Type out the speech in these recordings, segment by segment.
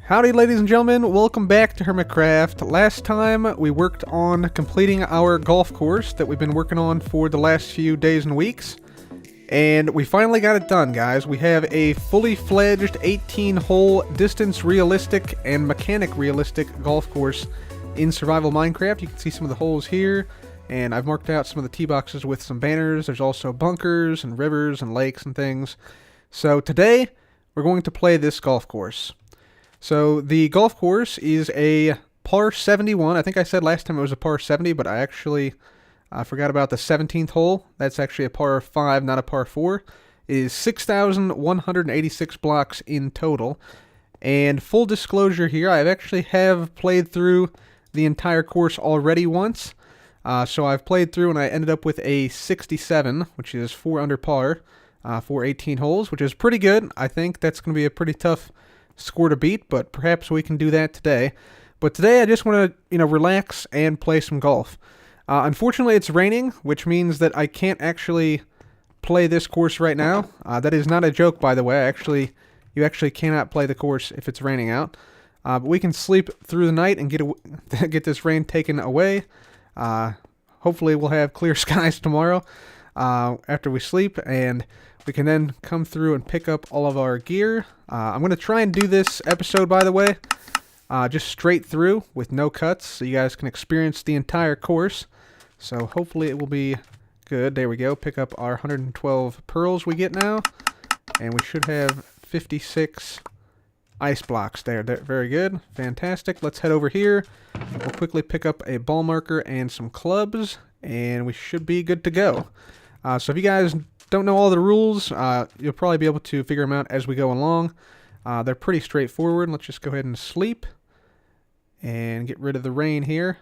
Howdy ladies and gentlemen, welcome back to Hermitcraft. Last time we worked on completing our golf course that we've been working on for the last few days and weeks. And we finally got it done, guys. We have a fully fledged 18-hole distance realistic and mechanic realistic golf course in survival Minecraft. You can see some of the holes here, and I've marked out some of the tee boxes with some banners. There's also bunkers and rivers and lakes and things. So today we're going to play this golf course. So the golf course is a par 71. I think I said last time it was a par 70, but I actually forgot about the 17th hole. That's actually a par 5, not a par 4. It is 6,186 blocks in total. And full disclosure here, I actually have played through the entire course already once. So I've played through and I ended up with a 67, which is 4 under par for 18 holes, which is pretty good. I think that's going to be a pretty tough score to beat, but perhaps we can do that today. But today I just want to, relax and play some golf. Unfortunately, it's raining, which means that I can't actually play this course right now. That is not a joke, by the way. You actually cannot play the course if it's raining out. But we can sleep through the night and get this rain taken away. Hopefully, we'll have clear skies tomorrow after we sleep, and we can then come through and pick up all of our gear. I'm going to try and do this episode, by the way, just straight through with no cuts, so you guys can experience the entire course. So hopefully it will be good. There we go. Pick up our 112 pearls we get now, and we should have 56 ice blocks there. Very good. Fantastic. Let's head over here. We'll quickly pick up a ball marker and some clubs, and we should be good to go. So if you guys don't know all the rules, you'll probably be able to figure them out as we go along. They're pretty straightforward. Let's just go ahead and sleep and get rid of the rain here.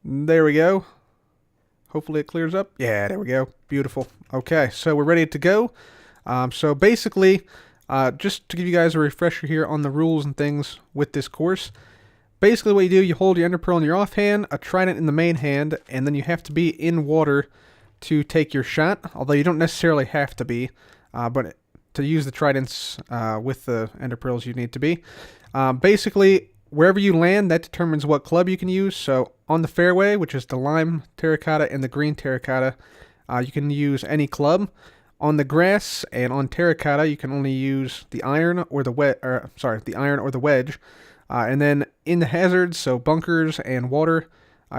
There we go. Hopefully it clears up. Yeah, there we go. Beautiful. Okay, so we're ready to go. So basically, just to give you guys a refresher here on the rules and things with this course. Basically what you do, you hold your ender pearl in your offhand, a trident in the main hand, and then you have to be in water to take your shot, although you don't necessarily have to be, but to use the tridents with the ender pearls you need to be. Basically, wherever you land, that determines what club you can use. So on the fairway, which is the lime terracotta and the green terracotta, you can use any club. On the grass and on terracotta, you can only use the iron or the wedge. And then in the hazards, so bunkers and water,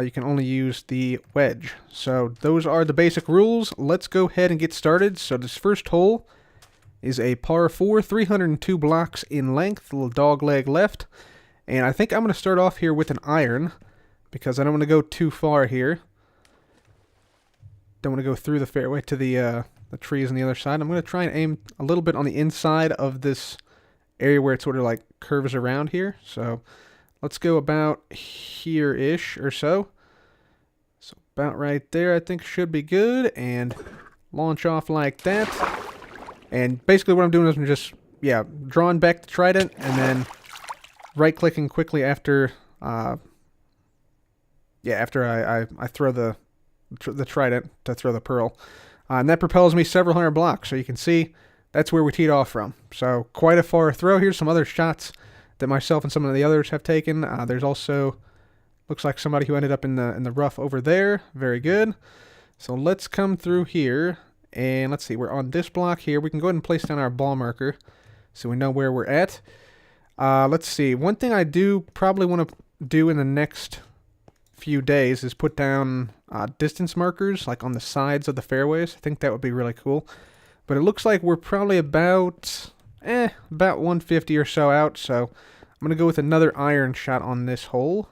you can only use the wedge. So those are the basic rules. Let's go ahead and get started. So this first hole is a par 4, 302 blocks in length, a little dog leg left. And I think I'm going to start off here with an iron because I don't want to go too far here. Don't want to go through the fairway to the trees on the other side. I'm going to try and aim a little bit on the inside of this area where it sort of like curves around here. So let's go about here-ish or so. So about right there I think should be good, and launch off like that. And basically what I'm doing is I'm just, drawing back the trident and then right-clicking quickly after I throw the trident to throw the pearl. And that propels me several hundred blocks, so you can see that's where we teed off from. So quite a far throw. Here's some other shots that myself and some of the others have taken. There's also, looks like somebody who ended up in the rough over there. Very good. So let's come through here, and let's see, we're on this block here. We can go ahead and place down our ball marker so we know where we're at. Let's see, one thing I do probably want to do in the next few days is put down distance markers like on the sides of the fairways. I think that would be really cool. But it looks like we're probably about 150 or so out, so I'm going to go with another iron shot on this hole.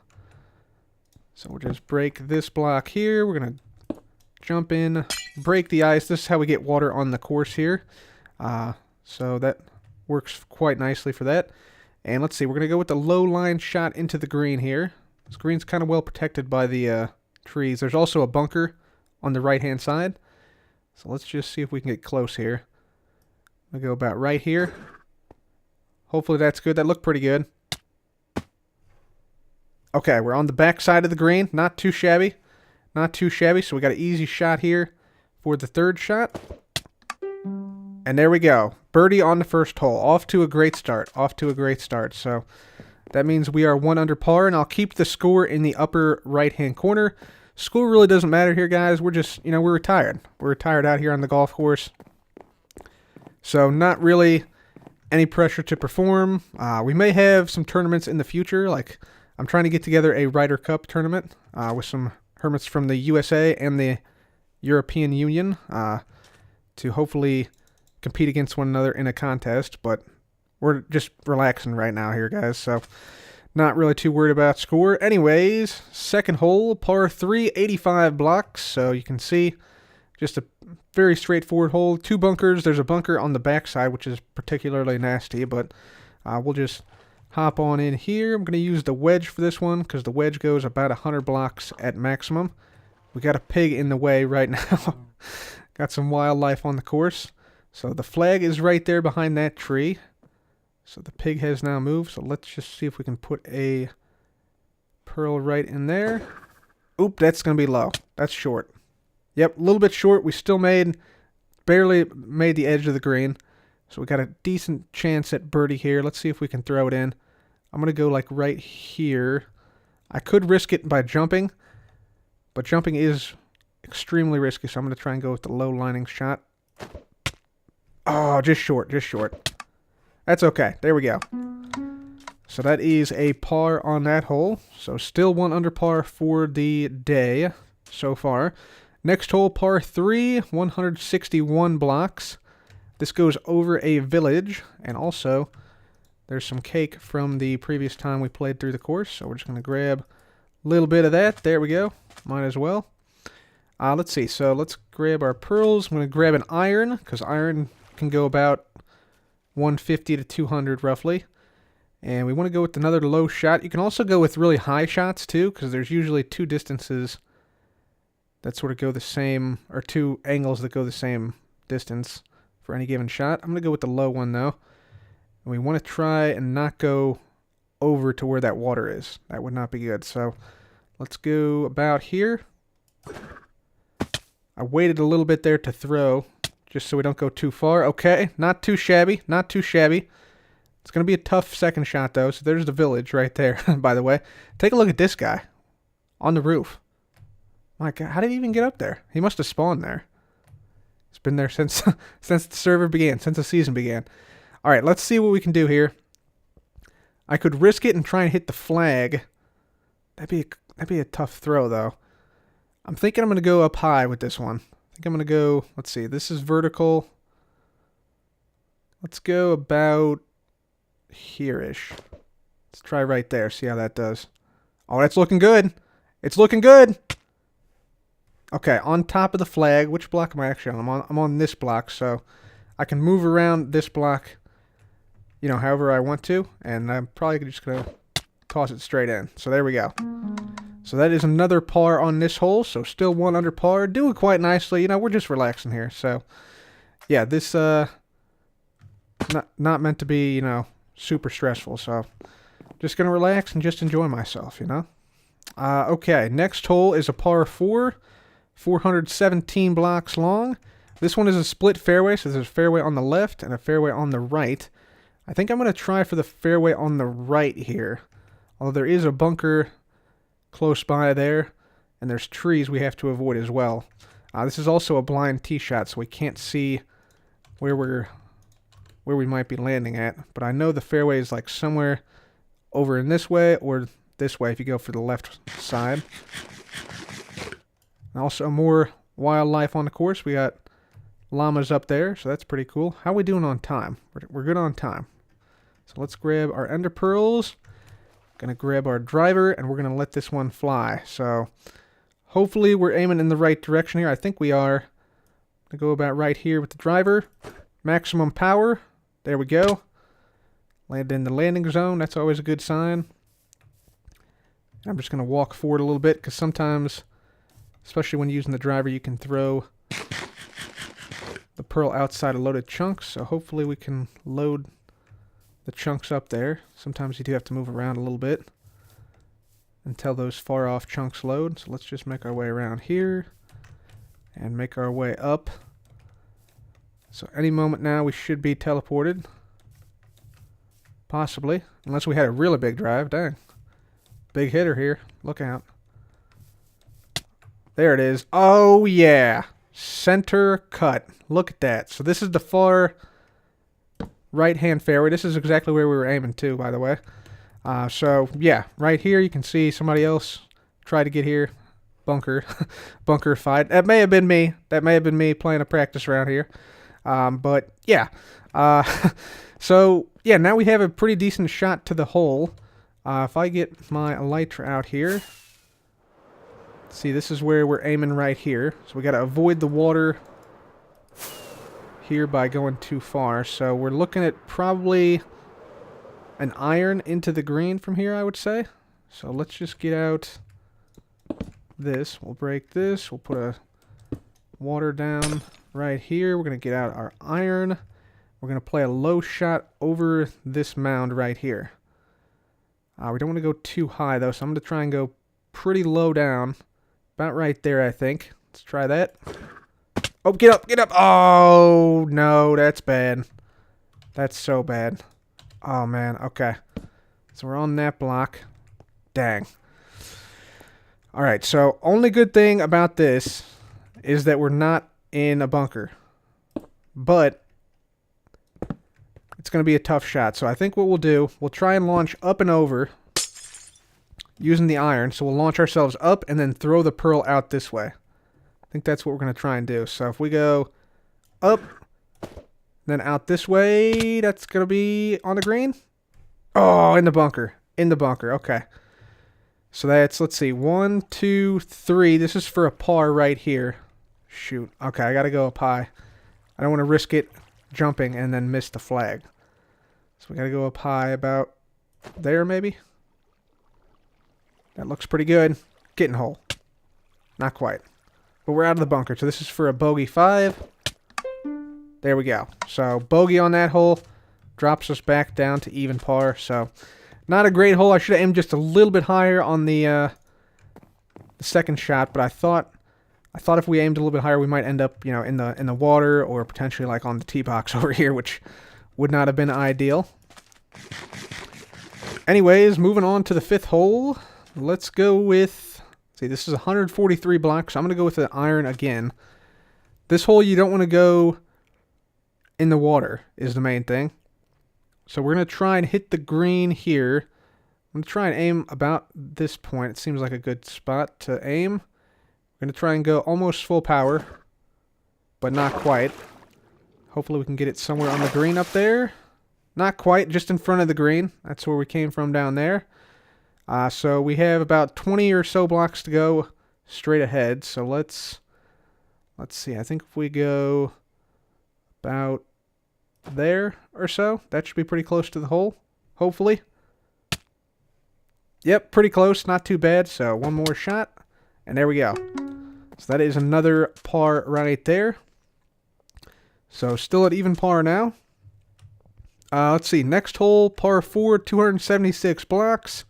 So we'll just break this block here. We're going to jump in, break the ice. This is how we get water on the course here. So that works quite nicely for that. And let's see, we're going to go with the low line shot into the green here. This green's kind of well protected by the trees. There's also a bunker on the right-hand side. So let's just see if we can get close here. I'll go about right here. Hopefully that's good. That looked pretty good. Okay, we're on the back side of the green. Not too shabby. Not too shabby. So we got an easy shot here for the third shot. And there we go. birdie on the first hole. Off to a great start. Off to a great start. So that means we are 1 under par, and I'll keep the score in the upper right-hand corner. Score really doesn't matter here, guys. We're just, we're retired. We're retired out here on the golf course. So not really any pressure to perform. We may have some tournaments in the future. Like, I'm trying to get together a Ryder Cup tournament with some hermits from the USA and the European Union to hopefully compete against one another in a contest, but we're just relaxing right now here, guys, so not really too worried about score. Anyways, second hole, par 3, 85 blocks, so you can see just a very straightforward hole. 2 bunkers. There's a bunker on the backside, which is particularly nasty, but we'll just hop on in here. I'm going to use the wedge for this one because the wedge goes about 100 blocks at maximum. We got a pig in the way right now. Got some wildlife on the course. So the flag is right there behind that tree. So the pig has now moved. So let's just see if we can put a pearl right in there. Oop, that's going to be low. That's short. Yep, a little bit short. We still barely made the edge of the green. So we got a decent chance at birdie here. Let's see if we can throw it in. I'm going to go like right here. I could risk it by jumping, but jumping is extremely risky, so I'm going to try and go with the low lining shot. Oh, just short, just short. That's okay. There we go. So that is a par on that hole. So still 1 under par for the day so far. Next hole, par 3, 161 blocks. This goes over a village, and also there's some cake from the previous time we played through the course, so we're just going to grab a little bit of that. There we go. Might as well. Let's see. So let's grab our pearls. I'm going to grab an iron, because iron can go about 150 to 200 roughly. And we want to go with another low shot. You can also go with really high shots too, because there's usually 2 distances that sort of go the same, or 2 angles that go the same distance for any given shot. I'm going to go with the low one though. And we want to try and not go over to where that water is. That would not be good. So let's go about here. I waited a little bit there to throw, just so we don't go too far. Okay, not too shabby, not too shabby. It's going to be a tough second shot, though. So there's the village right there, by the way. Take a look at this guy on the roof. My God, how did he even get up there? He must have spawned there. He's been there since since the server began, since the season began. All right, let's see what we can do here. I could risk it and try and hit the flag. That'd be a tough throw, though. I'm thinking I'm going to go up high with this one. I think I'm going to go, let's see, this is vertical. Let's go about here-ish. Let's try right there, see how that does. Oh, that's looking good. It's looking good. Okay, on top of the flag. Which block am I actually on? I'm on this block, so I can move around this block, however I want to, and I'm probably just going to toss it straight in. So there we go. So that is another par on this hole, so still 1 under par. Doing quite nicely. We're just relaxing here. So, yeah, this not meant to be, super stressful. So, just going to relax and just enjoy myself, Okay, next hole is a par 4, 417 blocks long. This one is a split fairway, so there's a fairway on the left and a fairway on the right. I think I'm going to try for the fairway on the right here. Although there is a bunker close by there, and there's trees we have to avoid as well. This is also a blind tee shot, so we can't see where we might be landing at. But I know the fairway is like somewhere over in this way or this way if you go for the left side. And also more wildlife on the course. We got llamas up there, so that's pretty cool. How are we doing on time? We're good on time. So let's grab our ender pearls. Gonna grab our driver, and we're gonna let this one fly. So hopefully we're aiming in the right direction here. I think we are. Gonna go about right here with the driver. Maximum power. There we go. Landed in the landing zone. That's always a good sign. I'm just gonna walk forward a little bit, because sometimes, especially when using the driver, you can throw the pearl outside a loaded chunk. So hopefully we can load the chunks up there. Sometimes you do have to move around a little bit until those far off chunks load. So let's just make our way around here and make our way up. So any moment now we should be teleported. Possibly. Unless we had a really big drive. Dang. Big hitter here. Look out. There it is. Oh, yeah. Center cut. Look at that. So this is the far right-hand fairway. This is exactly where we were aiming to, by the way. So, yeah. Right here, you can see somebody else try to get here. Bunker. Bunker fight. That may have been me. That may have been me playing a practice round here. But, yeah. So, yeah, now we have a pretty decent shot to the hole. If I get my elytra out here. See, this is where we're aiming right here. So we got to avoid the water here by going too far. So we're looking at probably an iron into the green from here, I would say. So let's just get out this. We'll break this. We'll put a water down right here. We're going to get out our iron. We're going to play a low shot over this mound right here. We don't want to go too high, though, so I'm going to try and go pretty low down. About right there, I think. Let's try that. Oh, get up, get up. Oh, no, that's bad. That's so bad. Oh, man, okay. So we're on that block. Dang. All right, so only good thing about this is that we're not in a bunker. But it's going to be a tough shot. So I think what we'll do, we'll try and launch up and over using the iron. So we'll launch ourselves up and then throw the pearl out this way. I think that's what we're going to try and do. So if we go up, then out this way, that's going to be on the green. Oh, in the bunker. In the bunker. Okay. So that's, let's see, 1, 2, 3. This is for a par right here. Shoot. Okay, I got to go up high. I don't want to risk it jumping and then miss the flag. So we got to go up high about there maybe. That looks pretty good. Getting hole. Not quite. But we're out of the bunker. So this is for a bogey 5. There we go. So bogey on that hole drops us back down to even par. So not a great hole. I should have aimed just a little bit higher on the second shot, but I thought if we aimed a little bit higher, we might end up, in the water or potentially like on the tee box over here, which would not have been ideal. Anyways, moving on to the 5th hole. Let's go with, see, this is 143 blocks, so I'm going to go with the iron again. This hole, you don't want to go in the water is the main thing. So we're going to try and hit the green here. I'm going to try and aim about this point. It seems like a good spot to aim. We're going to try and go almost full power, but not quite. Hopefully we can get it somewhere on the green up there. Not quite, just in front of the green. That's where we came from down there. So we have about 20 or so blocks to go straight ahead. So let's see. I think if we go about there or so, that should be pretty close to the hole, hopefully. Yep, pretty close. Not too bad. So one more shot, and there we go. So that is another par right there. So still at even par now. Let's see. Next hole, par 4, 276 blocks.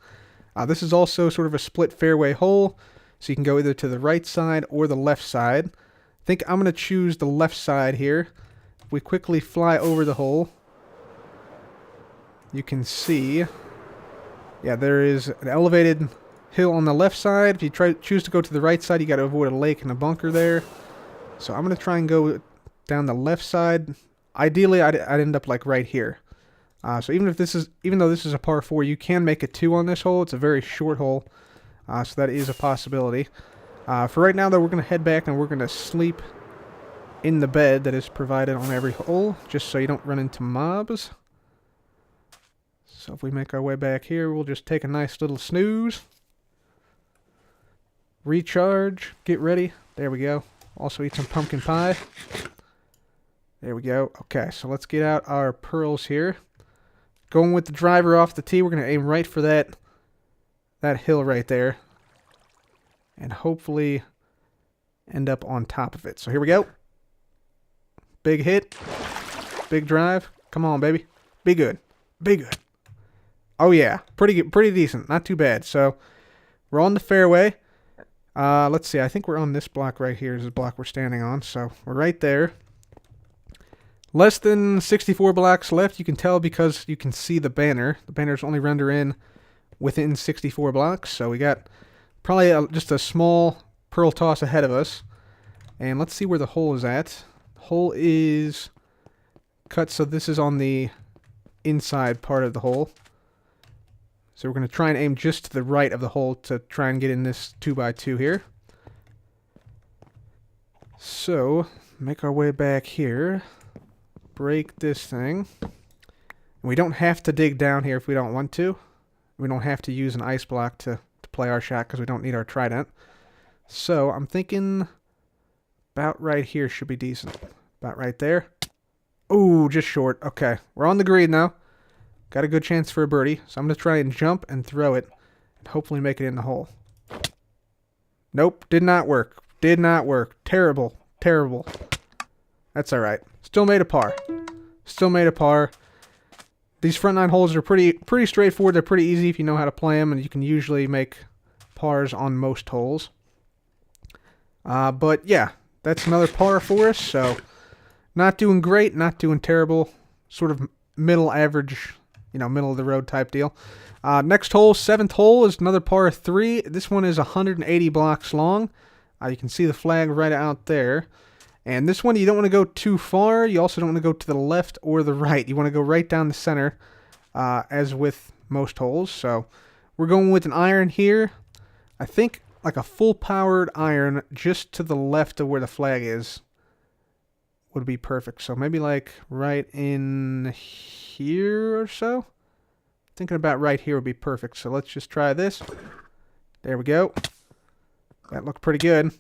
This is also sort of a split fairway hole, so you can go either to the right side or the left side. I think I'm going to choose the left side here. If we quickly fly over the hole, you can see, yeah, there is an elevated hill on the left side. If you choose to go to the right side, you got to avoid a lake and a bunker there. So I'm going to try and go down the left side. Ideally, I'd end up like right here. So even though this is a par 4, you can make a 2 on this hole. It's a very short hole, so that is a possibility. For right now, though, we're going to head back and we're going to sleep in the bed that is provided on every hole, just so you don't run into mobs. So if we make our way back here, we'll just take a nice little snooze. Recharge, get ready. There we go. Also eat some pumpkin pie. There we go. Okay, so let's get out our pearls here. Going with the driver off the tee, we're going to aim right for that hill right there. And hopefully end up on top of it. So here we go. Big hit. Big drive. Come on, baby. Be good. Be good. Oh, yeah. Pretty good. Pretty decent. Not too bad. So we're on the fairway. Let's see. I think we're on this block right here. This is the block we're standing on. So we're right there. Less than 64 blocks left. You can tell because you can see the banner. The banners only render in within 64 blocks. So we got probably just a small pearl toss ahead of us. And let's see where the hole is at. The hole is cut, so this is on the inside part of the hole. So we're going to try and aim just to the right of the hole to try and get in this 2x2 here. So, make our way back here. Break this thing. And we don't have to dig down here if we don't want to. We don't have to use an ice block to play our shot because we don't need our trident. So, I'm thinking about right here should be decent. About right there. Ooh, just short. Okay, we're on the green now. Got a good chance for a birdie. So I'm going to try and jump and throw it. And hopefully make it in the hole. Nope, did not work. Did not work. Terrible. Terrible. That's alright. Still made a par. Still made a par. These front nine holes are pretty straightforward. They're pretty easy if you know how to play them. And you can usually make pars on most holes. But yeah, that's another par for us. So not doing great. Not doing terrible. Sort of middle average, middle of the road type deal. Next hole, 7th hole, is another par 3. This one is 180 blocks long. You can see the flag right out there. And this one, you don't want to go too far. You also don't want to go to the left or the right. You want to go right down the center, as with most holes. So we're going with an iron here. I think like a full-powered iron just to the left of where the flag is would be perfect. So maybe like right in here or so. Thinking about right here would be perfect. So let's just try this. There we go. That looked pretty good.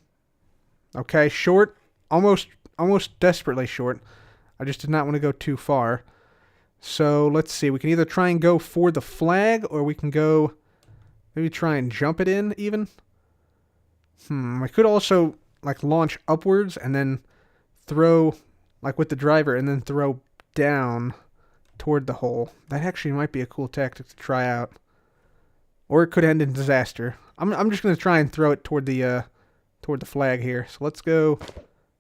Okay, short. Almost desperately short. I just did not want to go too far. So let's see. We can either try and go for the flag, or we can go maybe try and jump it in even. I could also like launch upwards and then throw like with the driver and then throw down toward the hole. That actually might be a cool tactic to try out. Or it could end in disaster. I'm just going to try and throw it toward the flag here. So let's go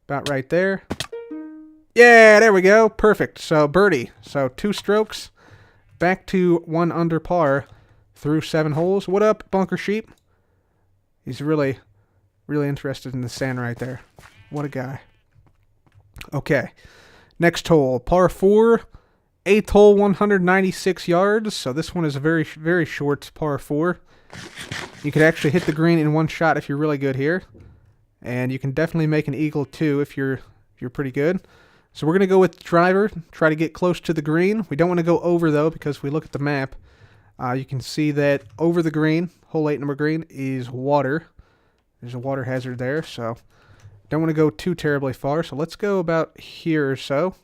about right there. Yeah, there we go. Perfect. So birdie. So 2 strokes. Back to 1 under par through 7 holes. What up, Bunker Sheep? He's really interested in the sand right there. What a guy. Okay. Next hole, par 4. 8th hole, 196 yards. So this one is a very, very short par 4. You could actually hit the green in one shot if you're really good here. And you can definitely make an eagle too if you're pretty good. So we're going to go with the driver, try to get close to the green. We don't want to go over though, because if we look at the map, you can see that over the green, hole 8 number green, is water. There's a water hazard there, so don't want to go too terribly far. So let's go about here or so.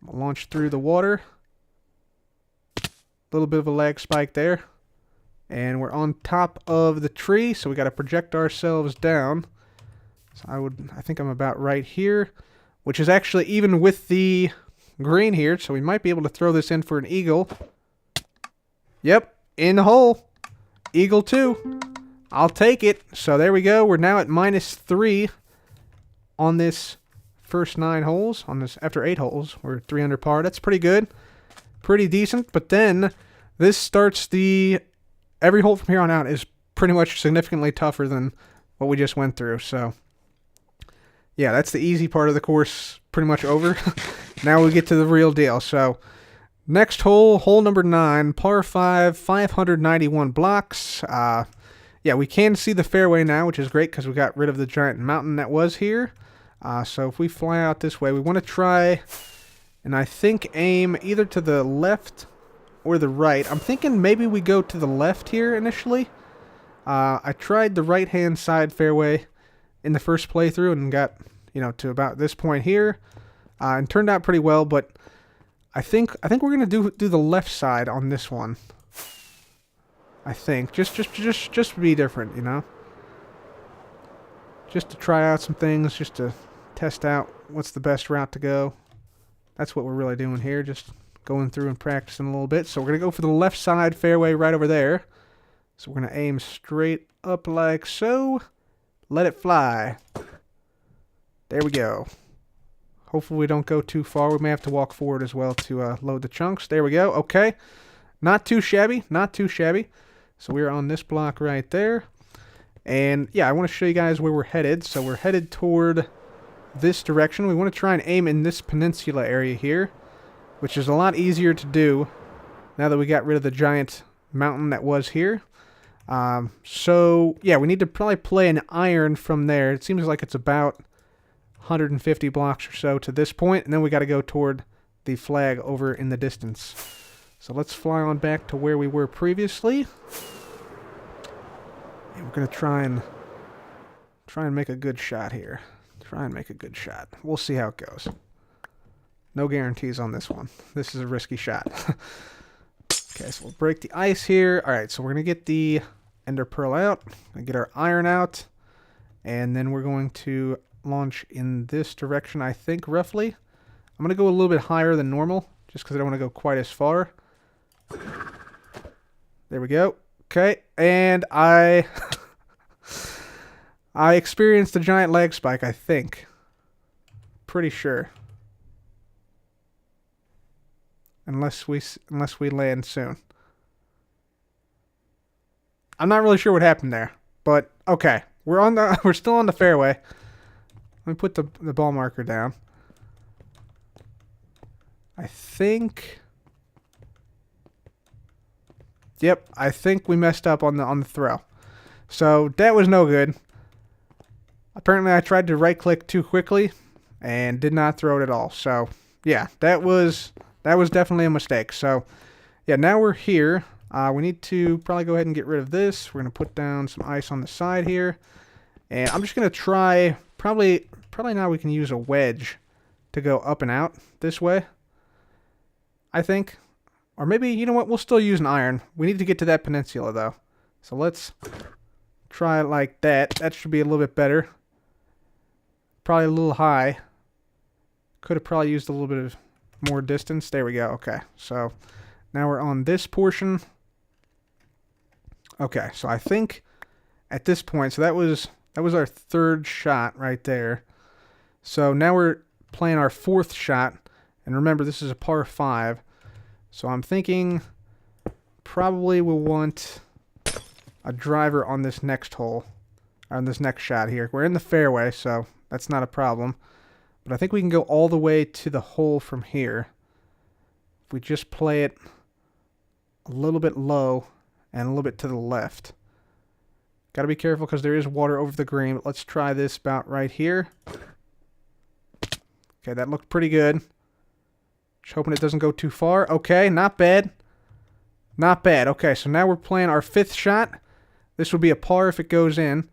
Launch through the water. A little bit of a lag spike there. And we're on top of the tree, so we got to project ourselves down. So I think I'm about right here, which is actually even with the green here, so we might be able to throw this in for an eagle. Yep, in the hole. Eagle 2. I'll take it. So there we go. We're now at -3 on this first 9 holes. After 8 holes, we're 3 under par. That's pretty good. Pretty decent. But then this starts every hole from here on out is pretty much significantly tougher than what we just went through. So yeah, that's the easy part of the course pretty much over. Now we get to the real deal. So next hole, hole number 9, par 5, 591 blocks. Yeah, we can see the fairway now, which is great because we got rid of the giant mountain that was here. So if we fly out this way, we want to try, and I think aim either to the left or the right. I'm thinking maybe we go to the left here initially. I tried the right-hand side fairway in the first playthrough and got, to about this point here, and turned out pretty well. But I think we're gonna do the left side on this one. I think just to be different, just to try out some things, just to test out what's the best route to go. That's what we're really doing here, just going through and practicing a little bit. So we're gonna go for the left side fairway right over there. So we're gonna aim straight up like so. Let it fly. There we go. Hopefully we don't go too far. We may have to walk forward as well to load the chunks. There we go. Okay. Not too shabby. Not too shabby. So we're on this block right there. And yeah, I want to show you guys where we're headed. So we're headed toward this direction. We want to try and aim in this peninsula area here, which is a lot easier to do now that we got rid of the giant mountain that was here. So yeah, we need to probably play an iron from there. It seems like it's about 150 blocks or so to this point, and then we got to go toward the flag over in the distance. So let's fly on back to where we were previously. And we're gonna try and make a good shot here. Try and make a good shot. We'll see how it goes. No guarantees on this one. This is a risky shot. Okay, so we'll break the ice here. All right, so we're gonna get the ender pearl out. Gonna get our iron out, and then we're going to launch in this direction, I think, roughly. I'm going to go a little bit higher than normal, just because I don't want to go quite as far. There we go. Okay, and I experienced a giant lag spike, I think. Pretty sure. Unless we land soon. I'm not really sure what happened there, but okay. We're still on the fairway. Let me put the ball marker down. I think... Yep, I think we messed up on the throw. So that was no good. Apparently I tried to right click too quickly and did not throw it at all. So yeah, that was definitely a mistake. So yeah, now we're here. We need to probably go ahead and get rid of this. We're going to put down some ice on the side here. And I'm just going to try, probably now we can use a wedge to go up and out this way, I think. Or maybe, you know what, we'll still use an iron. We need to get to that peninsula, though. So let's try it like that. That should be a little bit better. Probably a little high. Could have probably used a little bit of more distance. There we go. Okay, so now we're on this portion. Okay, so I think at this point, so that was our third shot right there. So now we're playing our fourth shot, and remember this is a par 5. So I'm thinking probably we'll want a driver on this next hole, on this next shot here. We're in the fairway, so that's not a problem. But I think we can go all the way to the hole from here. If we just play it a little bit low and a little bit to the left. Got to be careful because there is water over the green. But let's try this about right here. Okay, that looked pretty good. Just hoping it doesn't go too far. Okay, not bad. Not bad. Okay, so now we're playing our 5th shot. This will be a par if it goes in.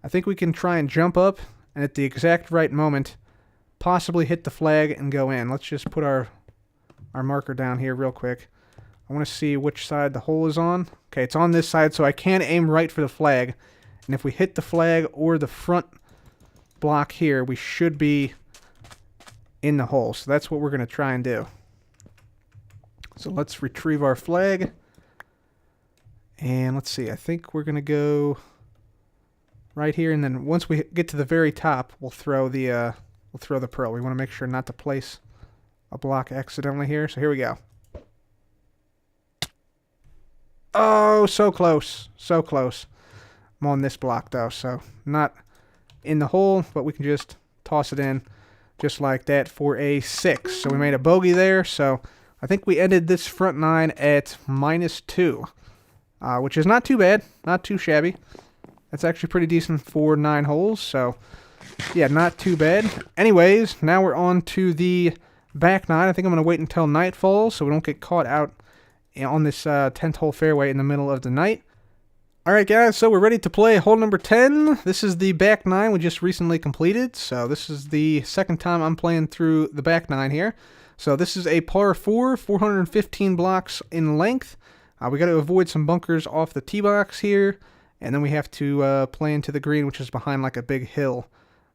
I think we can try and jump up and at the exact right moment possibly hit the flag and go in. Let's just put our marker down here real quick. I want to see which side the hole is on. Okay, it's on this side, so I can aim right for the flag. And if we hit the flag or the front block here, we should be in the hole. So that's what we're going to try and do. So let's retrieve our flag. And let's see, I think we're going to go right here. And then once we get to the very top, we'll throw the pearl. We want to make sure not to place a block accidentally here. So here we go. Oh, so close. So close. I'm on this block, though, so not in the hole, but we can just toss it in just like that for a 6. So we made a bogey there, so I think we ended this front 9 at -2, which is not too bad. Not too shabby. That's actually pretty decent for 9 holes, so yeah, not too bad. Anyways, now we're on to the back 9. I think I'm going to wait until night falls so we don't get caught out on this 10th hole fairway in the middle of the night. Alright guys, so we're ready to play hole number 10. This is the back 9 we just recently completed. So this is the second time I'm playing through the back 9 here. So this is a par 4, 415 blocks in length. We got to avoid some bunkers off the tee box here. And then we have to play into the green, which is behind like a big hill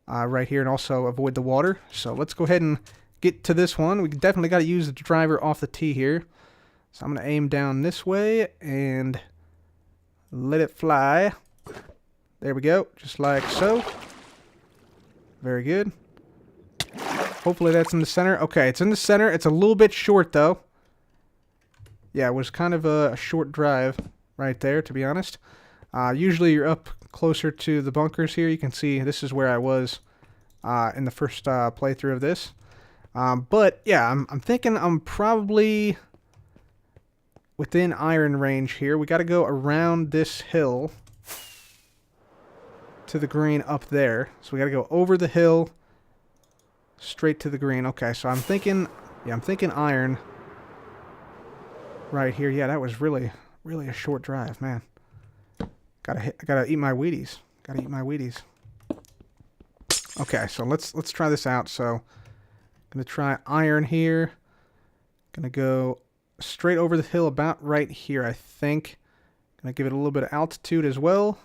right here. And also avoid the water. So let's go ahead and get to this one. We definitely got to use the driver off the tee here. So I'm going to aim down this way and let it fly. There we go, just like so. Very good. Hopefully that's in the center. Okay, it's in the center. It's a little bit short, though. Yeah, it was kind of a short drive right there, to be honest. Usually you're up closer to the bunkers here. You can see this is where I was in the first playthrough of this. But, yeah, I'm thinking I'm probably within iron range here. We got to go around this hill to the green up there. So we got to go over the hill straight to the green. Okay, so I'm thinking iron right here. Yeah, that was really a short drive, man. Gotta eat my Wheaties. Gotta eat my Wheaties. Okay, so let's try this out. So I'm gonna try iron here. Gonna go straight over the hill about right here, I think. Gonna give it a little bit of altitude as well.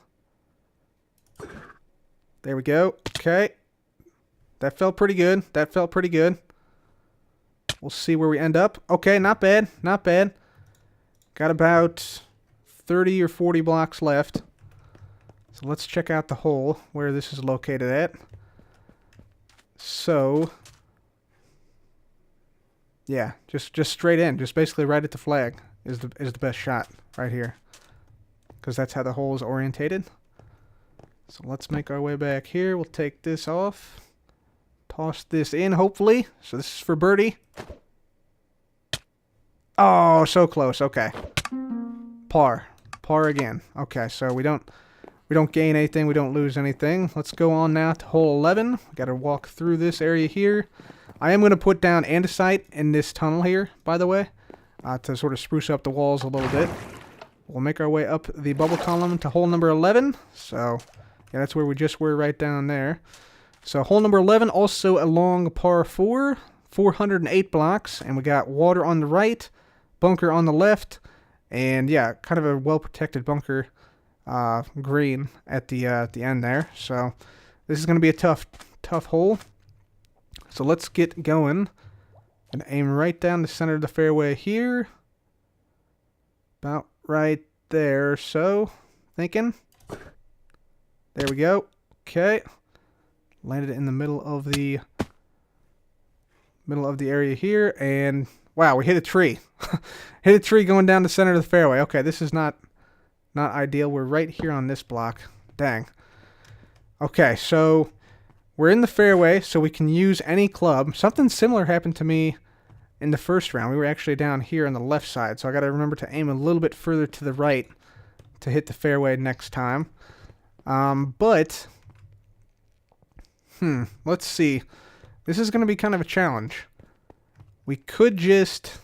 There we go. Okay. That felt pretty good. That felt pretty good. We'll see where we end up. Okay, not bad. Not bad. Got about 30 or 40 blocks left. So let's check out the hole where this is located at. So, yeah, just straight in. Just basically right at the flag is the best shot right here. Because that's how the hole is orientated. So let's make our way back here. We'll take this off. Toss this in, hopefully. So this is for birdie. Oh, so close. Okay. Par. Par again. Okay, so we don't gain anything. We don't lose anything. Let's go on now to hole 11. We got to walk through this area here. I am going to put down andesite in this tunnel here, by the way, to sort of spruce up the walls a little bit. We'll make our way up the bubble column to hole number 11. So, yeah, that's where we just were, right down there. So hole number 11, also a long par 4, 408 blocks, and we got water on the right, bunker on the left, and yeah, kind of a well-protected bunker green at the end there. So this is going to be a tough hole. So let's get going and aim right down the center of the fairway here. About right there, so thinking. There we go. Okay. Landed in the middle of the area here, and wow, we hit a tree. Hit a tree going down the center of the fairway. Okay, this is not ideal. We're right here on this block. Dang. Okay, so we're in the fairway, so we can use any club. Something similar happened to me in the first round. We were actually down here on the left side, so I got to remember to aim a little bit further to the right to hit the fairway next time. But let's see. This is going to be kind of a challenge. We could just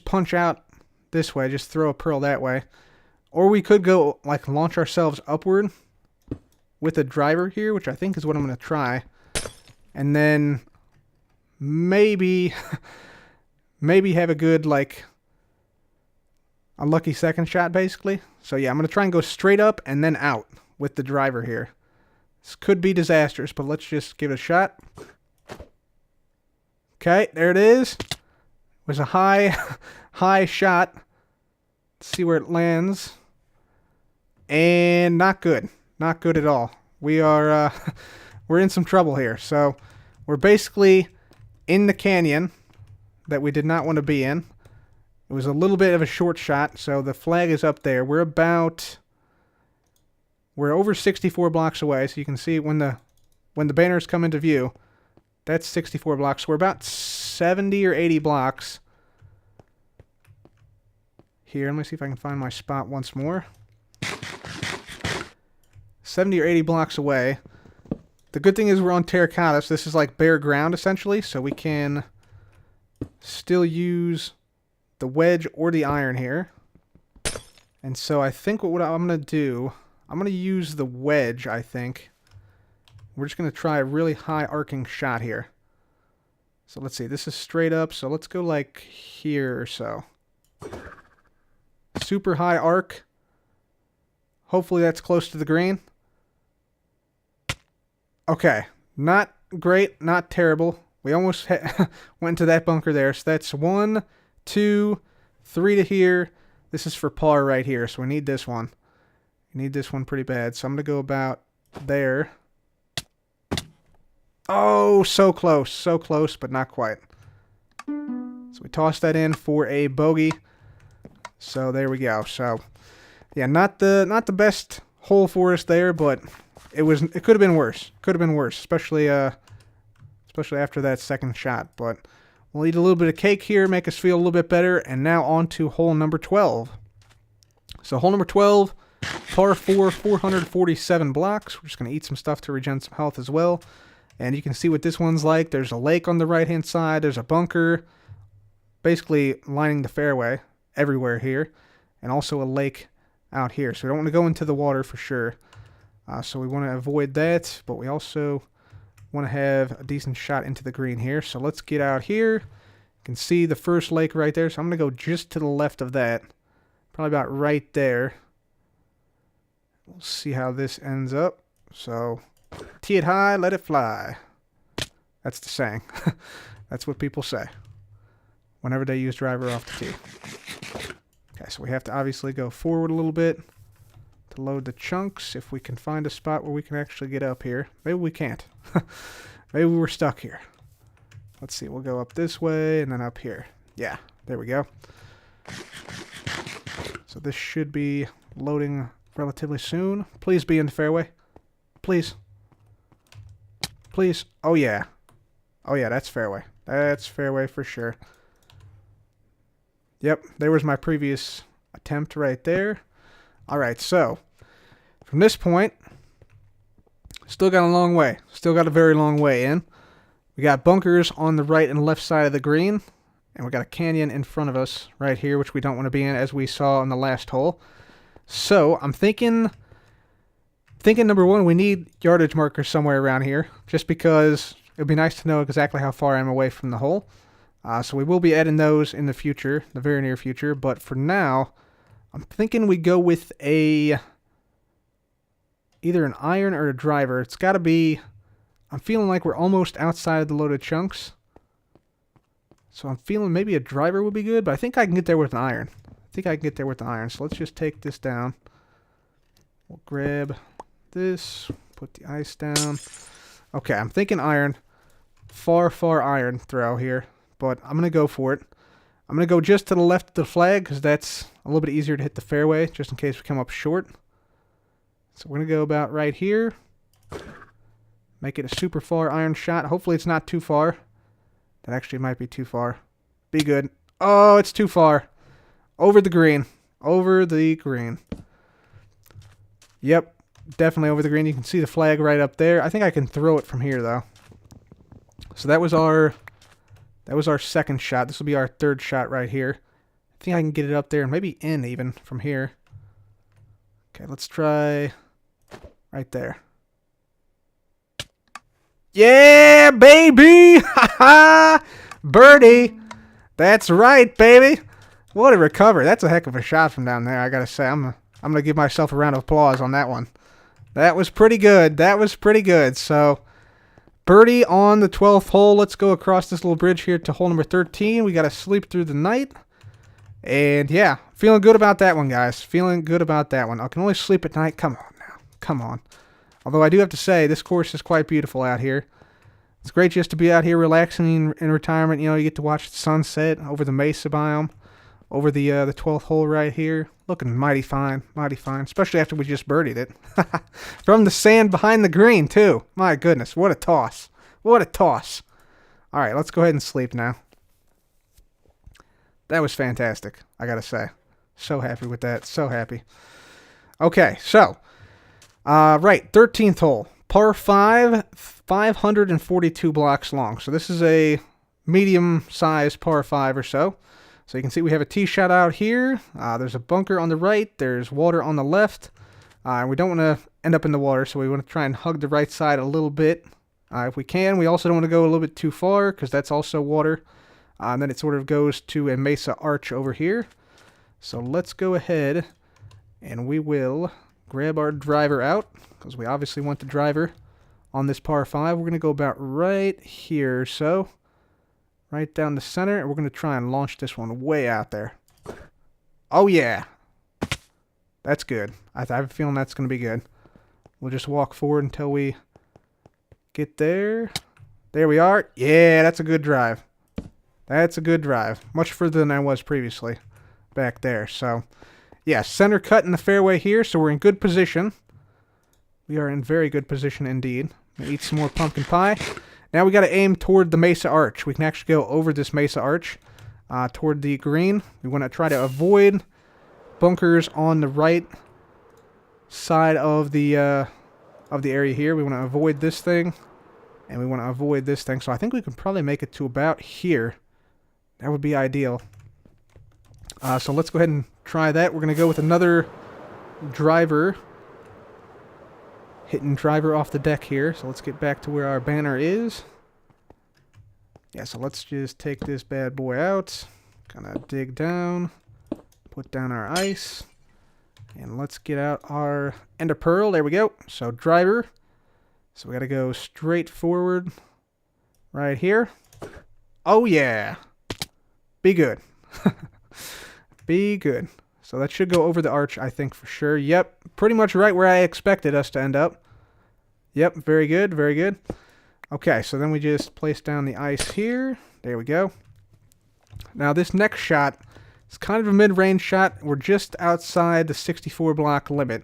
punch out this way, just throw a pearl that way. Or we could go, like, launch ourselves upward with a driver here, which I think is what I'm going to try. And then maybe have a good, like, a lucky second shot, basically. So, yeah, I'm going to try and go straight up and then out with the driver here. This could be disastrous, but let's just give it a shot. Okay, there it is. It was a high shot. Let's see where it lands. And not good. Not good at all. We are, we're in some trouble here. So, we're basically in the canyon that we did not want to be in. It was a little bit of a short shot, so the flag is up there. We're over 64 blocks away, so you can see when the banners come into view, that's 64 blocks. So we're about 70 or 80 blocks here. Let me see if I can find my spot once more. 70 or 80 blocks away. The good thing is we're on terracotta, so this is like bare ground essentially, so we can still use the wedge or the iron here. And so I think what I'm going to do, I'm going to use the wedge, I think. We're just going to try a really high arcing shot here. So let's see, this is straight up, so let's go like here or so. Super high arc. Hopefully that's close to the green. Okay, not great, not terrible. We almost went to that bunker there. So that's 1, 2, 3 to here. This is for par right here, so we need this one. We need this one pretty bad. So I'm going to go about there. Oh, so close, but not quite. So we tossed that in for a bogey. So there we go. So yeah, not the best hole for us there, but it could have been worse. Could have been worse, especially after that second shot. But we'll eat a little bit of cake here, make us feel a little bit better, and now on to hole number 12. So hole number 12, par 4, 447 blocks. We're just going to eat some stuff to regen some health as well. And you can see what this one's like. There's a lake on the right-hand side. There's a bunker basically lining the fairway everywhere here. And also a lake out here. So we don't want to go into the water for sure. So we want to avoid that. But we also want to have a decent shot into the green here. So let's get out here. You can see the first lake right there. So I'm going to go just to the left of that. Probably about right there. We'll see how this ends up. So tee it high, let it fly. That's the saying. That's what people say whenever they use driver off the tee. Okay, so we have to obviously go forward a little bit to load the chunks. If we can find a spot where we can actually get up here. Maybe we can't. Maybe we're stuck here. Let's see, we'll go up this way and then up here. Yeah, there we go. So this should be loading relatively soon. Please be in the fairway. Please. Please. Oh, yeah. Oh, yeah, that's fairway. That's fairway for sure. Yep, there was my previous attempt right there. All right, so from this point, still got a long way. Still got a very long way in. We got bunkers on the right and left side of the green. And we got a canyon in front of us right here, which we don't want to be in, as we saw in the last hole. So I'm thinking number one, we need yardage markers somewhere around here, just because it would be nice to know exactly how far I'm away from the hole. So we will be adding those in the future, the very near future. But for now, I'm thinking we go with either an iron or a driver. It's got to be. I'm feeling like we're almost outside of the loaded chunks. So I'm feeling maybe a driver would be good, but I think I can get there with an iron. So let's just take this down. We'll grab this, put the ice down. Okay, I'm thinking iron. Far iron throw here, but I'm going to go for it. I'm going to go just to the left of the flag because that's a little bit easier to hit the fairway, just in case we come up short. So we're going to go about right here. Make it a super far iron shot. Hopefully it's not too far. That actually might be too far. Be good. Oh, it's too far. Over the green. Over the green. Yep, definitely over the green. You can see the flag right up there. I think I can throw it from here, though. So that was our second shot. This will be our third shot right here. I think I can get it up there and maybe in even from here. Okay, let's try right there. Yeah, baby! Ha ha! Birdie! That's right, baby! What a recovery. That's a heck of a shot from down there, I gotta say. I'm gonna give myself a round of applause on that one. That was pretty good. So, birdie on the 12th hole. Let's go across this little bridge here to hole number 13. We gotta sleep through the night. And yeah, feeling good about that one, guys. Feeling good about that one. I can only sleep at night. Come on now. Come on. Although I do have to say, this course is quite beautiful out here. It's great just to be out here relaxing in retirement. You know, you get to watch the sunset over the mesa biome, over the 12th hole right here. Looking mighty fine, especially after we just birdied it. From the sand behind the green, too. My goodness, what a toss. What a toss. All right, let's go ahead and sleep now. That was fantastic, I gotta say. So happy with that, so happy. Okay, so... right, 13th hole. Par 5, 542 blocks long. So this is a medium-sized par 5 or so. So you can see we have a tee shot out here. There's a bunker on the right. There's water on the left. We don't want to end up in the water, so we want to try and hug the right side a little bit if we can. We also don't want to go a little bit too far because that's also water. And then it sort of goes to a mesa arch over here. So let's go ahead and we will... grab our driver out, because we obviously want the driver on this par 5. We're going to go about right here, so right down the center, and we're going to try and launch this one way out there. Oh, yeah. That's good. I have a feeling that's going to be good. We'll just walk forward until we get there. There we are. Yeah, that's a good drive. That's a good drive. Much further than I was previously back there. So, yeah, center cut in the fairway here, so we're in good position. We are in very good position indeed. Gonna eat some more pumpkin pie. Now we got to aim toward the Mesa Arch. We can actually go over this Mesa Arch toward the green. We want to try to avoid bunkers on the right side of the area here. We want to avoid this thing, and we want to avoid this thing. So I think we can probably make it to about here. That would be ideal. So let's go ahead and try that. We're going to go with another driver. Hitting driver off the deck here. So let's get back to where our banner is. Yeah, so let's just take this bad boy out. Kind of dig down. Put down our ice. And let's get out our ender pearl. There we go. So driver. So we got to go straight forward right here. Oh yeah. Be good. Be good. So that should go over the arch, I think, for sure. Yep, pretty much right where I expected us to end up. Yep, very good, very good. Okay, so then we just place down the ice here. There we go. Now this next shot is kind of a mid-range shot. We're just outside the 64 block limit.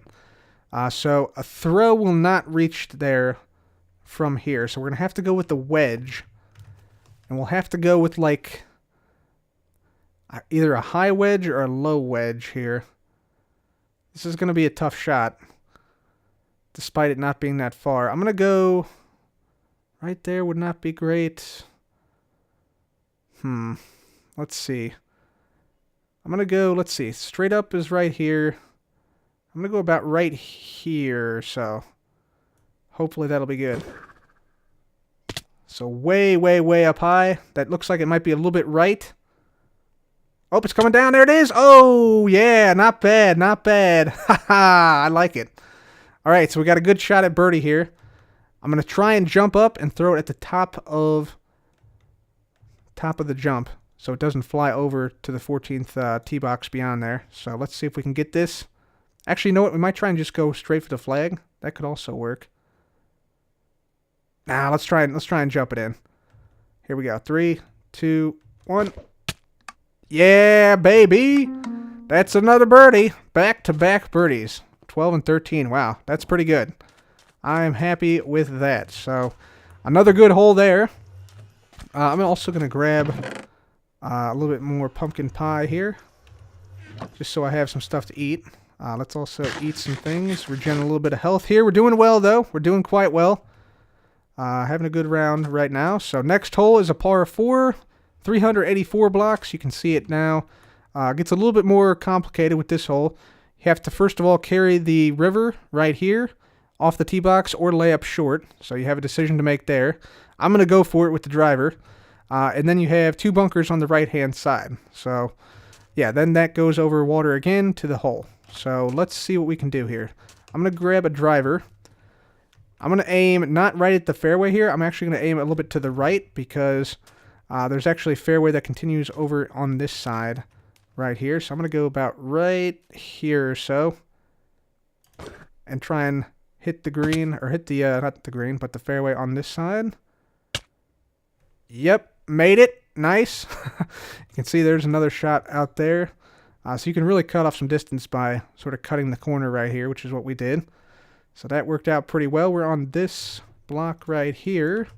So a throw will not reach there from here. So we're going to have to go with the wedge. And we'll have to go with like either a high wedge or a low wedge here. This is going to be a tough shot, despite it not being that far. I'm going to go right there. Would not be great. Let's see. I'm going to go, let's see. Straight up is right here. I'm going to go about right here, so hopefully that'll be good. So way, way, way up high. That looks like it might be a little bit right. Oh, it's coming down. There it is. Oh, yeah. Not bad. Not bad. Haha. I like it. All right. So we got a good shot at birdie here. I'm going to try and jump up and throw it at the top of the jump so it doesn't fly over to the 14th tee box beyond there. So let's see if we can get this. Actually, you know what? We might try and just go straight for the flag. That could also work. Nah, let's try and jump it in. Here we go. 3, 2, 1. Yeah, baby. That's another birdie. Back-to-back birdies. 12 and 13. Wow, that's pretty good. I'm happy with that. So, another good hole there. I'm also going to grab a little bit more pumpkin pie here, just so I have some stuff to eat. Let's also eat some things. Regen a little bit of health here. We're doing well, though. We're doing quite well. Having a good round right now. So, next hole is a par 4. 384 blocks. You can see it now. Gets a little bit more complicated with this hole. You have to first of all carry the river right here off the tee box or lay up short. So you have a decision to make there. I'm going to go for it with the driver. And then you have 2 bunkers on the right-hand side. So, yeah, then that goes over water again to the hole. So let's see what we can do here. I'm going to grab a driver. I'm going to aim not right at the fairway here. I'm actually going to aim a little bit to the right because there's actually a fairway that continues over on this side right here. So I'm going to go about right here or so and try and hit the green, or hit the, not the green, but the fairway on this side. Yep, made it. Nice. You can see there's another shot out there. So you can really cut off some distance by sort of cutting the corner right here, which is what we did. So that worked out pretty well. We're on this block right here.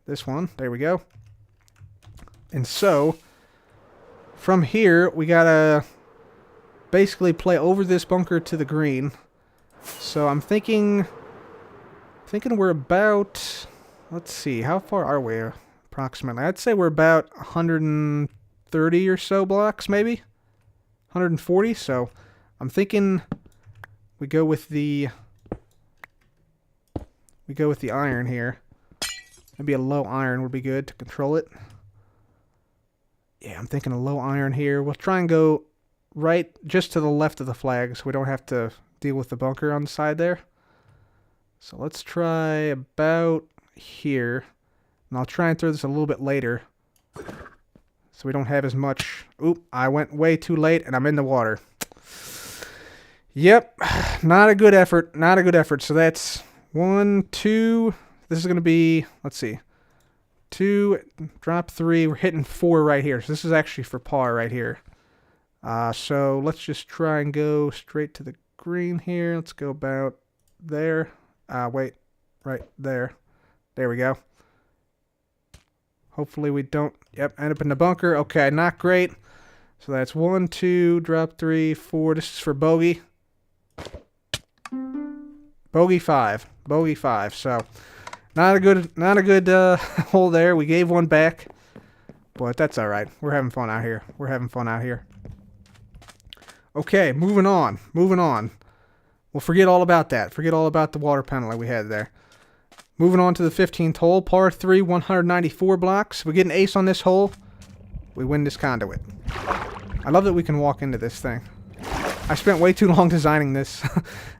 This one. There we go. And so, from here, we gotta basically play over this bunker to the green. So I'm thinking we're about, let's see, how far are we approximately? I'd say we're about 130 or so blocks, maybe 140. So I'm thinking we go with the iron here. Maybe a low iron would be good to control it. Yeah, I'm thinking a low iron here. We'll try and go right just to the left of the flag so we don't have to deal with the bunker on the side there. So let's try about here. And I'll try and throw this a little bit later so we don't have as much. Oop, I went way too late and I'm in the water. Yep, not a good effort. Not a good effort. So that's 1, 2, This is going to be, let's see, 2, drop 3. We're hitting 4 right here. So this is actually for par right here. So let's just try and go straight to the green here. Let's go about there. Wait, right there. There we go. Hopefully we don't, yep, end up in the bunker. Okay, not great. So that's 1, 2, drop 3, 4. This is for bogey. Bogey 5. Bogey 5. So not a good hole there. We gave one back, but that's all right. We're having fun out here. We're having fun out here. Okay, moving on. Moving on. We'll forget all about that. Forget all about the water penalty we had there. Moving on to the 15th hole, par 3, 194 blocks. We get an ace on this hole. We win this conduit. I love that we can walk into this thing. I spent way too long designing this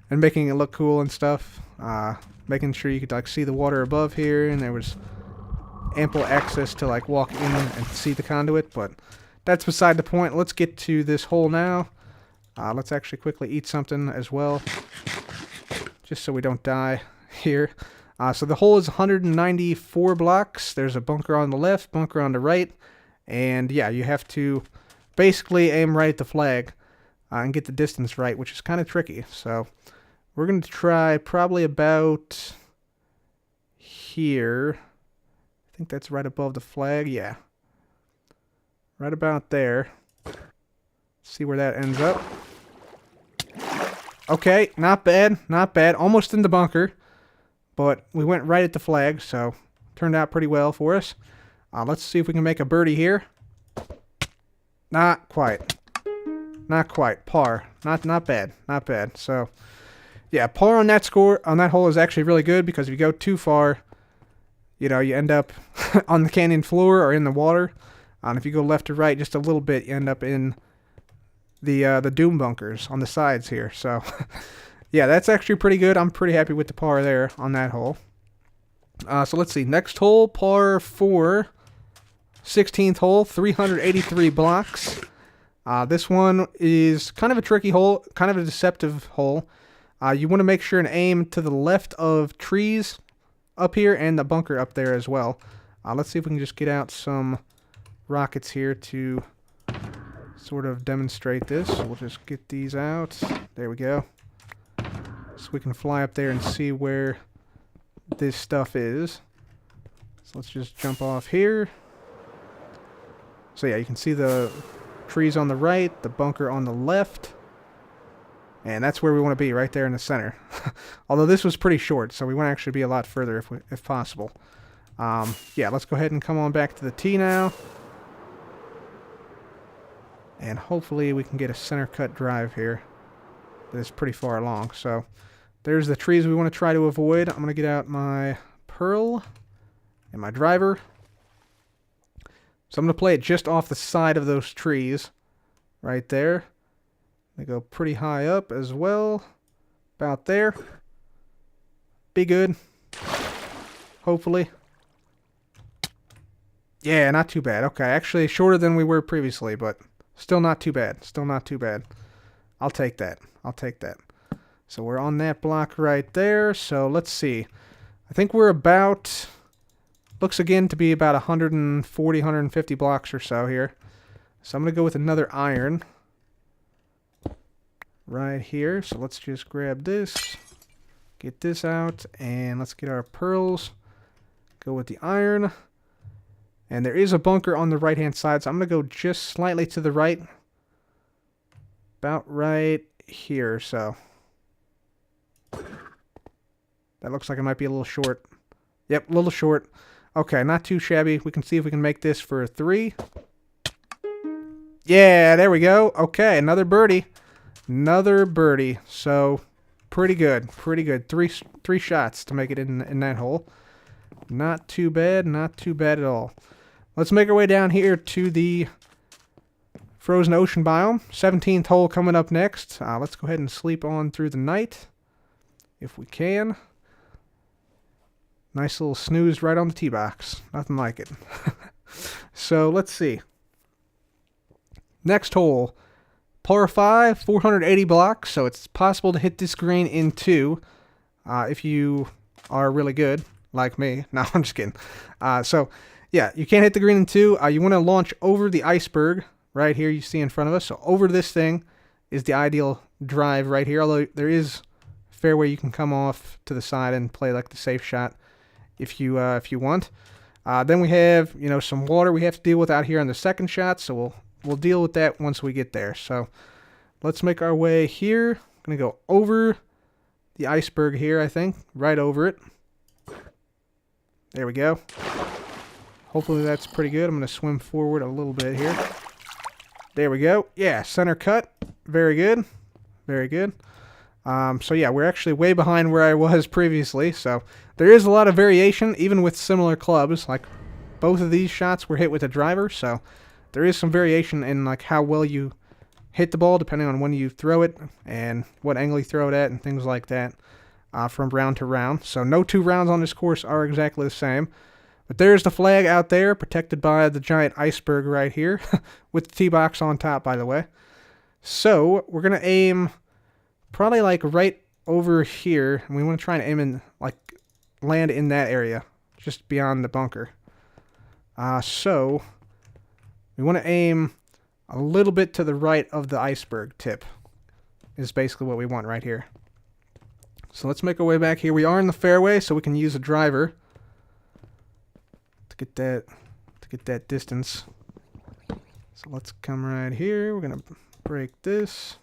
and making it look cool and stuff. Making sure you could like see the water above here, and there was ample access to like walk in and see the conduit. But that's beside the point. Let's get to this hole now. Let's actually quickly eat something as well, just so we don't die here. So the hole is 194 blocks. There's a bunker on the left, bunker on the right. And yeah, you have to basically aim right at the flag and get the distance right, which is kind of tricky. So we're going to try probably about here. I think that's right above the flag. Yeah. Right about there. See where that ends up. Okay, not bad. Not bad. Almost in the bunker. But we went right at the flag, so turned out pretty well for us. Let's see if we can make a birdie here. Not quite. Not quite. Par. Not bad. Not bad. So, yeah, par on that score, on that hole is actually really good because if you go too far, you know, you end up on the canyon floor or in the water. If you go left to right just a little bit, you end up in the doom bunkers on the sides here. So, yeah, that's actually pretty good. I'm pretty happy with the par there on that hole. So let's see. Next hole, par 4. 16th hole, 383 blocks. This one is kind of a tricky hole, kind of a deceptive hole. You want to make sure and aim to the left of trees up here and the bunker up there as well. Let's see if we can just get out some rockets here to sort of demonstrate this. So we'll just get these out. There we go. So we can fly up there and see where this stuff is. So let's just jump off here. So yeah, you can see the trees on the right, the bunker on the left. And that's where we want to be, right there in the center. Although this was pretty short, so we want to actually be a lot further if possible. Yeah, let's go ahead and come on back to the tee now. And hopefully we can get a center cut drive here. That is pretty far along. So there's the trees we want to try to avoid. I'm going to get out my pearl and my driver. So I'm going to play it just off the side of those trees right there. They go pretty high up as well. About there. Be good. Hopefully. Yeah, not too bad. Okay, actually shorter than we were previously, but still not too bad. Still not too bad. I'll take that. I'll take that. So we're on that block right there. So let's see. I think we're about... Looks again to be about 140, 150 blocks or so here. So I'm going to go with another iron. Right here. So let's just grab this. Get this out. And let's get our pearls. Go with the iron. And there is a bunker on the right hand side. So I'm going to go just slightly to the right. About right here. So that looks like it might be a little short. Yep, a little short. Okay, not too shabby. We can see if we can make this for a 3. Yeah, there we go. Okay, another birdie. Another birdie. So, pretty good. Pretty good. Three shots to make it in that hole. Not too bad. Not too bad at all. Let's make our way down here to the frozen ocean biome. 17th hole coming up next. Let's go ahead and sleep on through the night, if we can. Nice little snooze right on the tee box. Nothing like it. So, let's see. Next hole. Par 5, 480 blocks. So, it's possible to hit this green in 2 if you are really good. like me. No, I'm just kidding. So, yeah, you can't hit the green in 2. You want to launch over the iceberg right here you see in front of us. So over this thing is the ideal drive right here, although there is fairway you can come off to the side and play like the safe shot if you want. Then we have, some water we have to deal with out here on the second shot, so we'll deal with that once we get there. So let's make our way here. I'm going to go over the iceberg here, I think, right over it. There we go. Hopefully that's pretty good. I'm going to swim forward a little bit here. There we go. Yeah, center cut. Very good. Very good. So yeah, we're actually way behind where I was previously. So there is a lot of variation, even with similar clubs. Like both of these shots were hit with a driver, so there is some variation in like how well you hit the ball, depending on when you throw it and what angle you throw it at, and things like that, from round to round. So no 2 rounds on this course are exactly the same. But there's the flag out there, protected by the giant iceberg right here, with the tee box on top, by the way. So we're gonna aim probably like right over here, and we want to try and aim in, like, land in that area, just beyond the bunker. So we want to aim a little bit to the right of the iceberg tip, is basically what we want right here. So let's make our way back here. We are in the fairway, so we can use a driver to get that distance. So let's come right here. We're gonna break this.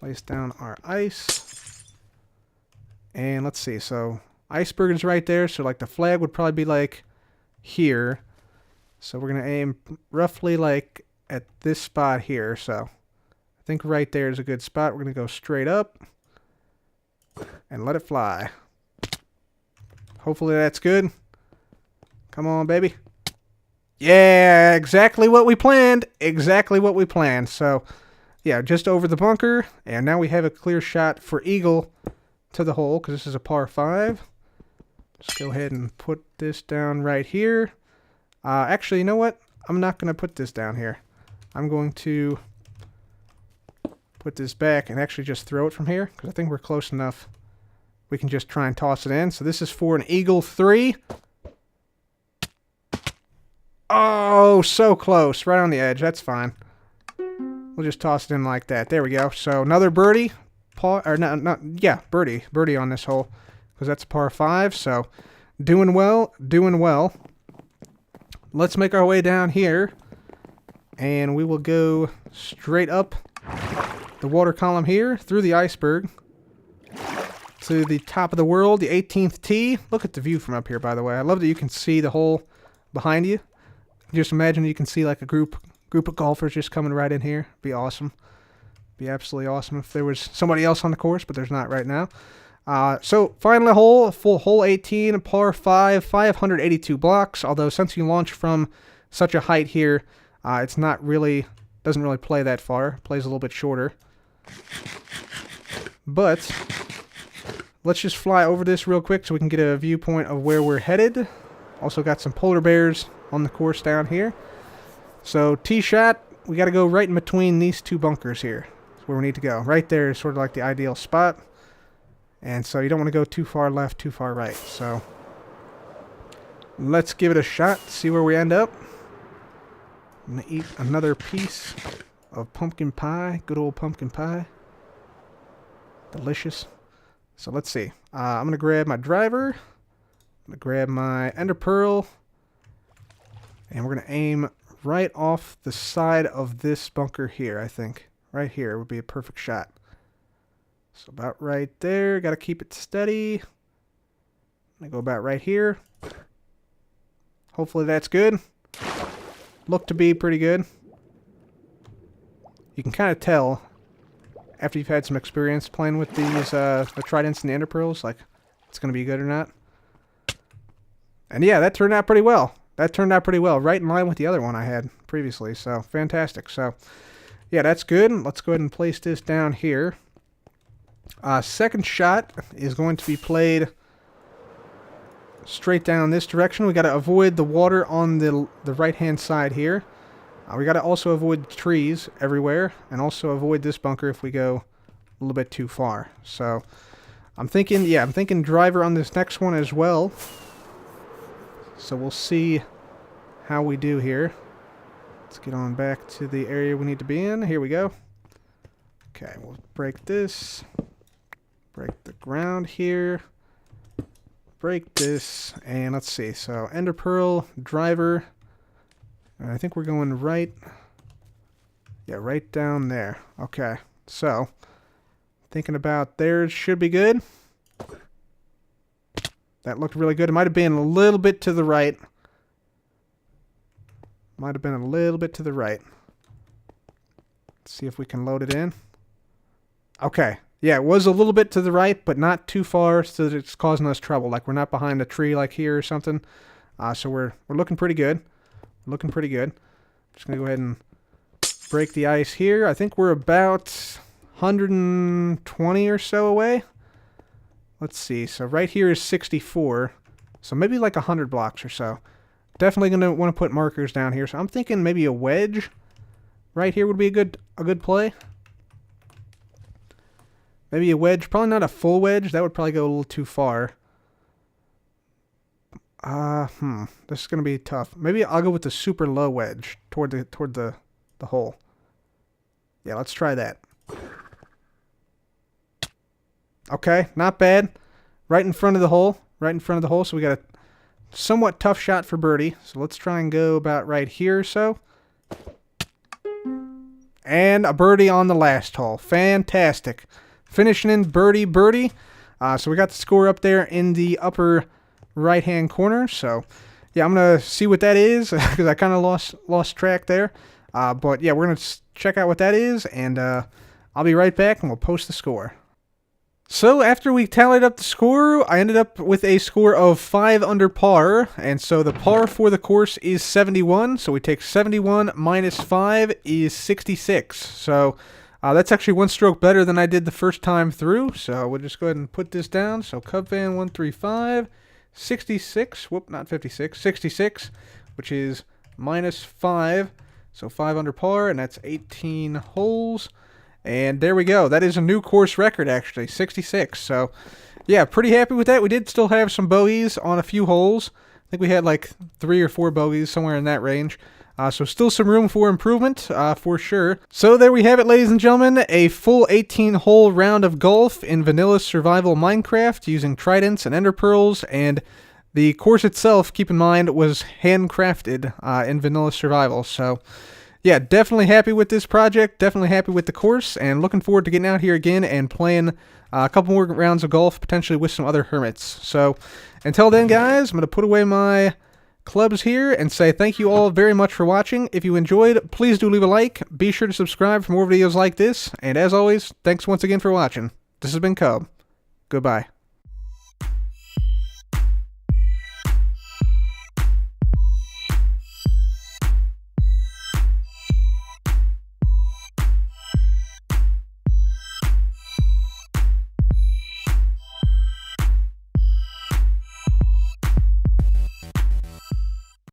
Place down our ice. And let's see. So iceberg is right there. So like the flag would probably be like here. So we're going to aim roughly like at this spot here. So I think right there is a good spot. We're going to go straight up and let it fly. Hopefully that's good. Come on, baby. Yeah, exactly what we planned. Exactly what we planned. So yeah, just over the bunker, and now we have a clear shot for eagle to the hole, because this is a par 5. Just go ahead and put this down right here. Actually, you know what? I'm not going to put this down here. I'm going to put this back and actually just throw it from here, because I think we're close enough. We can just try and toss it in. So this is for an eagle 3. Oh, so close. Right on the edge. That's fine. We'll just toss it in like that. There we go. So another birdie. Birdie on this hole, because that's a par 5. So doing well, doing well. Let's make our way down here, and we will go straight up the water column here, through the iceberg, to the top of the world, the 18th tee. Look at the view from up here, by the way. I love that you can see the hole behind you. Just imagine you can see like a group of golfers just coming right in here. Be awesome. Be absolutely awesome if there was somebody else on the course, but there's not right now. So final hole 18, par 5, 582 blocks. Although since you launch from such a height here, it's not really, doesn't really play that far. Plays a little bit shorter. But let's just fly over this real quick so we can get a viewpoint of where we're headed. Also got some polar bears on the course down here. So tee shot, we got to go right in between these 2 bunkers here. That's where we need to go. Right there is sort of like the ideal spot. And so you don't want to go too far left, too far right. So let's give it a shot, see where we end up. I'm going to eat another piece of pumpkin pie. Good old pumpkin pie. Delicious. So let's see. I'm going to grab my driver. I'm going to grab my ender pearl. And we're going to aim right off the side of this bunker here, I think. Right here would be a perfect shot. So about right there. Got to keep it steady. I'm going to go about right here. Hopefully that's good. Look to be pretty good. You can kind of tell after you've had some experience playing with these the Tridents and the ender pearls, like it's going to be good or not. And yeah, that turned out pretty well. Right in line with the other one I had previously. So fantastic. So yeah, that's good. Let's go ahead and place this down here. Second shot is going to be played straight down this direction. We got to avoid the water on the right hand side here. We got to also avoid trees everywhere, and also avoid this bunker if we go a little bit too far. So I'm thinking driver on this next one as well. So we'll see how we do here. Let's get on back to the area we need to be in. Here we go. Okay, we'll break this. Break the ground here. Break this. And let's see. So ender pearl, driver. And I think we're going right. Yeah, right down there. Okay. So thinking about there should be good. That looked really good. It might have been a little bit to the right. Might have been a little bit to the right. Let's see if we can load it in. Okay. Yeah, it was a little bit to the right, but not too far so that it's causing us trouble. Like we're not behind a tree like here or something. So we're looking pretty good. Looking pretty good. Just going to go ahead and break the ice here. I think we're about 120 or so away. Let's see. So right here is 64. So maybe like 100 blocks or so. Definitely going to want to put markers down here. So I'm thinking maybe a wedge right here would be a good play. Maybe a wedge. Probably not a full wedge. That would probably go a little too far. This is going to be tough. Maybe I'll go with the super low wedge toward the hole. Yeah, let's try that. Okay, not bad. Right in front of the hole. Right in front of the hole. So we got a somewhat tough shot for birdie. So let's try and go about right here or so. And a birdie on the last hole. Fantastic. Finishing in birdie. So we got the score up there in the upper right-hand corner. So, yeah, I'm going to see what that is because I kind of lost track there. But, yeah, we're going to check out what that is, and I'll be right back, and we'll post the score. So, after we tallied up the score, I ended up with a score of 5 under par, and so the par for the course is 71. So, we take 71 minus 5 is 66. So, that's actually one stroke better than I did the first time through, so we'll just go ahead and put this down. So Cubfan135, 66, whoop, not 56, 66, which is minus 5, so 5 under par, and that's 18 holes. And there we go. That is a new course record, actually, 66. So, yeah, pretty happy with that. We did still have some bogeys on a few holes. I think we had like 3 or 4 bogeys, somewhere in that range. So still some room for improvement, for sure. So there we have it, ladies and gentlemen. A full 18-hole round of golf in Vanilla Survival Minecraft using tridents and ender pearls. And the course itself, keep in mind, was handcrafted in Vanilla Survival. So, yeah, definitely happy with this project. Definitely happy with the course. And looking forward to getting out here again and playing a couple more rounds of golf, potentially with some other hermits. So until then, guys, I'm going to put away my clubs here and say thank you all very much for watching. If you enjoyed, please do leave a like. Be sure to subscribe for more videos like this. And as always, thanks once again for watching. This has been Cub. Goodbye.